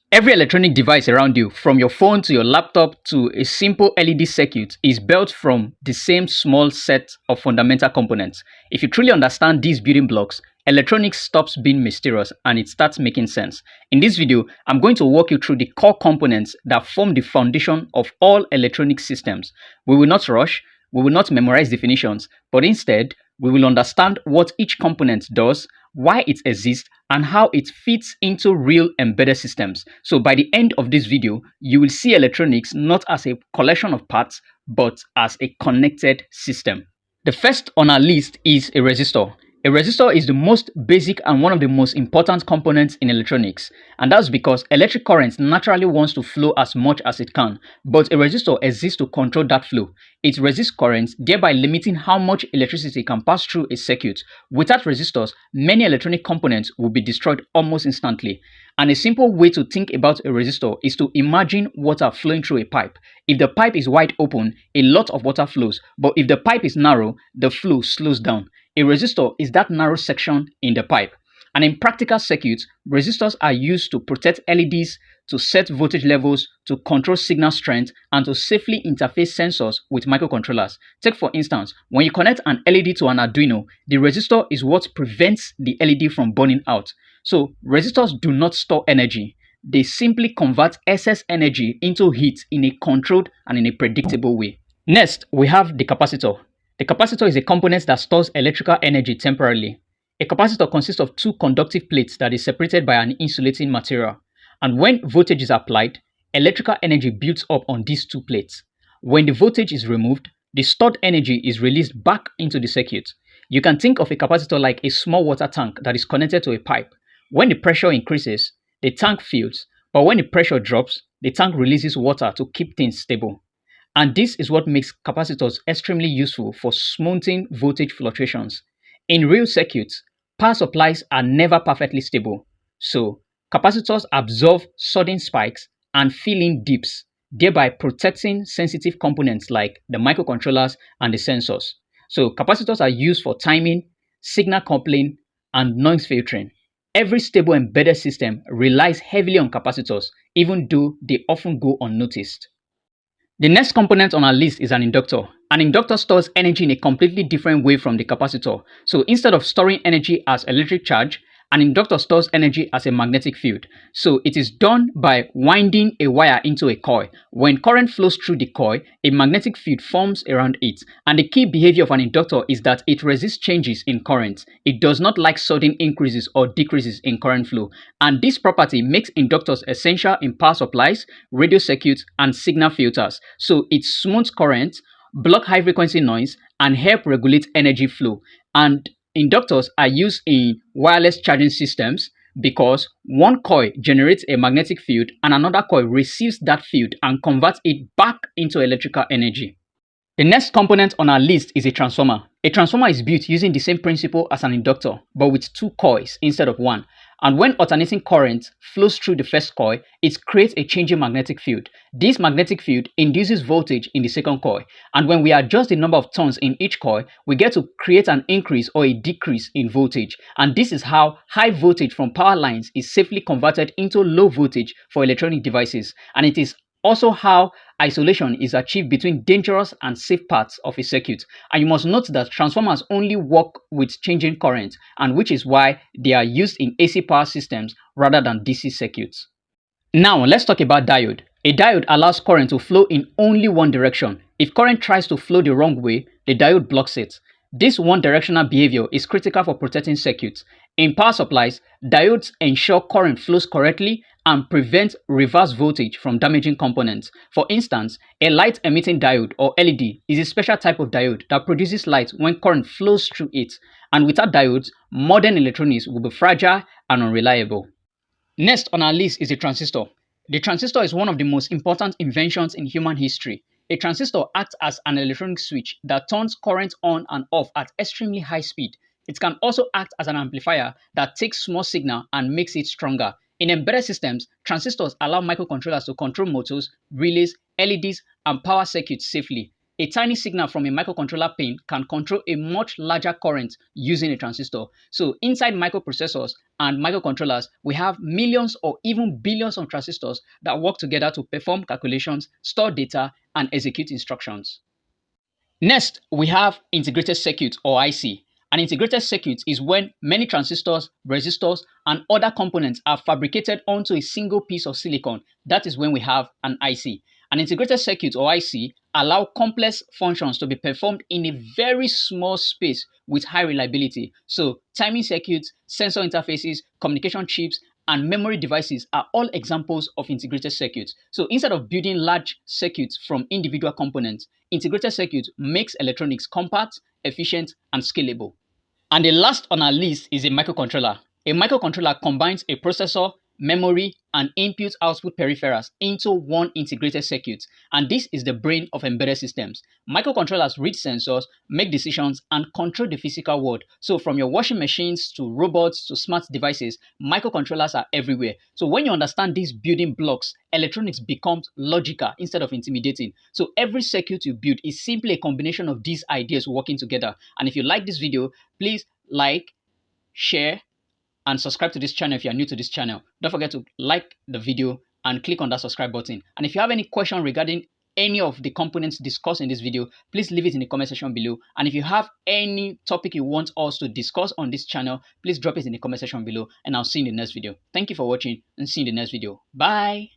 Every electronic device around you, from your phone to your laptop to a simple LED circuit, is built from the same small set of fundamental components. If you truly understand these building blocks, electronics stops being mysterious and it starts making sense. In this video, I'm going to walk you through the core components that form the foundation of all electronic systems. We will not rush, we will not memorize definitions, but instead, we will understand what each component does, why it exists, and how it fits into real embedded systems. So by the end of this video, you will see electronics not as a collection of parts, but as a connected system. The first on our list is a resistor. A resistor is the most basic and one of the most important components in electronics, and that's because electric current naturally wants to flow as much as it can, but a resistor exists to control that flow. It resists current, thereby limiting how much electricity can pass through a circuit. Without resistors, many electronic components will be destroyed almost instantly. And a simple way to think about a resistor is to imagine water flowing through a pipe. If the pipe is wide open, a lot of water flows, but if the pipe is narrow, the flow slows down. A resistor is that narrow section in the pipe. And in practical circuits, resistors are used to protect LEDs, to set voltage levels, to control signal strength, and to safely interface sensors with microcontrollers. Take for instance, when you connect an LED to an Arduino, the resistor is what prevents the LED from burning out. So resistors do not store energy. They simply convert excess energy into heat in a controlled and in a predictable way. Next, we have the capacitor. The capacitor is a component that stores electrical energy temporarily. A capacitor consists of two conductive plates that is separated by an insulating material. And when voltage is applied, electrical energy builds up on these two plates. When the voltage is removed, the stored energy is released back into the circuit. You can think of a capacitor like a small water tank that is connected to a pipe. When the pressure increases, the tank fills, but when the pressure drops, the tank releases water to keep things stable. And this is what makes capacitors extremely useful for smoothing voltage fluctuations. In real circuits, power supplies are never perfectly stable, so capacitors absorb sudden spikes and fill in dips, thereby protecting sensitive components like the microcontrollers and the sensors. So capacitors are used for timing, signal coupling, and noise filtering. Every stable embedded system relies heavily on capacitors, even though they often go unnoticed. The next component on our list is an inductor. An inductor stores energy in a completely different way from the capacitor. So instead of storing energy as electric charge, an inductor stores energy as a magnetic field. So it is done by winding a wire into a coil. When current flows through the coil, a magnetic field forms around it. And the key behavior of an inductor is that it resists changes in current. It does not like sudden increases or decreases in current flow. And this property makes inductors essential in power supplies, radio circuits, and signal filters. So it smooths current, block high frequency noise, and help regulate energy flow. And inductors are used in wireless charging systems because one coil generates a magnetic field and another coil receives that field and converts it back into electrical energy. The next component on our list is a transformer. A transformer is built using the same principle as an inductor, but with two coils instead of one. And when alternating current flows through the first coil, it creates a changing magnetic field. This magnetic field induces voltage in the second coil. And when we adjust the number of turns in each coil, we get to create an increase or a decrease in voltage. And this is how high voltage from power lines is safely converted into low voltage for electronic devices. And it is also how isolation is achieved between dangerous and safe parts of a circuit. And you must note that transformers only work with changing current, and which is why they are used in AC power systems rather than DC circuits. Now let's talk about diode. A diode allows current to flow in only one direction. If current tries to flow the wrong way, the diode blocks it. This one-directional behavior is critical for protecting circuits. In power supplies, diodes ensure current flows correctly and prevent reverse voltage from damaging components. For instance, a light-emitting diode or LED is a special type of diode that produces light when current flows through it. And without diodes, modern electronics will be fragile and unreliable. Next on our list is a transistor. The transistor is one of the most important inventions in human history. A transistor acts as an electronic switch that turns current on and off at extremely high speed. It can also act as an amplifier that takes small signal and makes it stronger. In embedded systems, transistors allow microcontrollers to control motors, relays, LEDs, and power circuits safely. A tiny signal from a microcontroller pin can control a much larger current using a transistor. So inside microprocessors and microcontrollers, we have millions or even billions of transistors that work together to perform calculations, store data, and execute instructions. Next, we have integrated circuit or IC. An integrated circuit is when many transistors, resistors, and other components are fabricated onto a single piece of silicon. That is when we have an IC. An integrated circuit or IC allow complex functions to be performed in a very small space with high reliability. So, timing circuits, sensor interfaces, communication chips, and memory devices are all examples of integrated circuits. So, instead of building large circuits from individual components, integrated circuit makes electronics compact, efficient, and scalable. And the last on our list is a microcontroller. A microcontroller combines a processor, memory, and input-output peripherals into one integrated circuit, and this is the brain of embedded systems. Microcontrollers read sensors, make decisions, and control the physical world. So from your washing machines to robots to smart devices, microcontrollers are everywhere. So when you understand these building blocks, electronics becomes logical instead of intimidating. So every circuit you build is simply a combination of these ideas working together. And if you like this video, please like, share, and subscribe to this channel if you are new to this channel. Don't forget to like the video and click on that subscribe button. And if you have any question regarding any of the components discussed in this video, please leave it in the comment section below. And if you have any topic you want us to discuss on this channel, please drop it in the comment section below, and I'll see you in the next video. Thank you for watching, and see you in the next video. Bye.